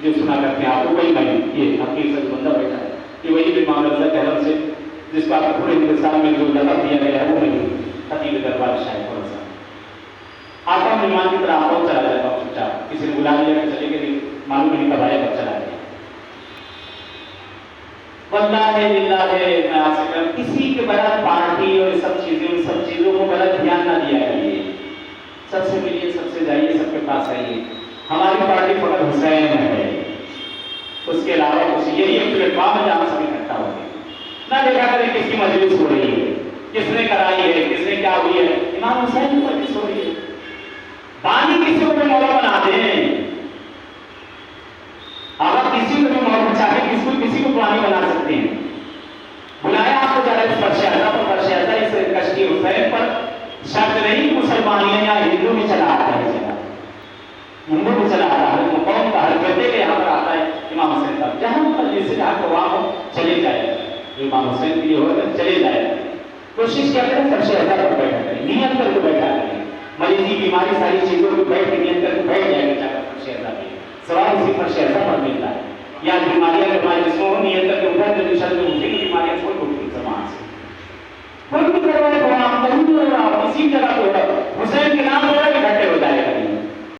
جو سنا کرتے ہیں آپ کو وہی میں یہ حقیقت سے بندہ بیٹھا ہے کہ وہی بھی معاملہ کہرم سے جس کو آپ کو پورے ہندوستان میں جو لقب دیا گیا ہے وہ نہیں خطیب دربار شاید تھوڑا سا آتا ہوں مہمان کی طرح آتا ہوں چلا جاتا ہوں چپ چاپ کسی نے بلا لیا کہ چلے گئے معلوم نہیں کب آیا کب چلا گیا واللہ للہ میں آپ سے کہوں کسی کے بغیر پارٹی اور سب چیزوں کو غلط دھیان نہ دیا کریے سب سے ملیے سب سے جائیے سب کے پاس آئیے ہماری پارٹی فقط حسین ہے اس کے علاوہ کچھ یہی ایک پلیٹ فارم ہے جہاں سب اکٹھا ہو گئے نہ دیکھا کریں کس کی مجلس ہو رہی ہے کس نے کرائی ہے کس نے کیا ہوئی ہے امام حسین کی مجلس ہو رہی ہے بانی کسی کو بھی مولا بنا دیں اگر کسی کو بھی مولا چاہے کسی کو پرانی بنا سکتے ہیں بلایا آپ کو جا رہا ہے فرش اعظم پر فرش اعظم اس کشتی حسین پر شرط نہیں مسلمانیاں یا ہندو میں چلا آتا ہے ہندو میں چلا آتا ہے قوم کا حل کرتے کہ یہاں پر آتا ہے امام حسین کا جہاں پر جیسے جہاں کو وہاں ہو چلے جائے جو امام حسین کے لیے ہوگا چلے جائے کوشش کیا کریں فرش اعظم پر بیٹھا کریں نیت کر کے بیٹھا کریں مریضی بیماری ساری چیزوں کو بیٹھ کے نیت کر کے بیٹھ جائے گا جا کر فرش اعظم پہ سوال اسی فرش اعظم پر ملتا ہے یا بیماریاں ہمارے جسموں کو نیت کر کے اٹھا کے شرط میں اٹھیں گی بیماریاں چھوڑ اٹھیں زمان سے کوئی بھی کروانے کو آپ کہیں بھی ہو رہا ہو کسی جگہ پہ ہو رہا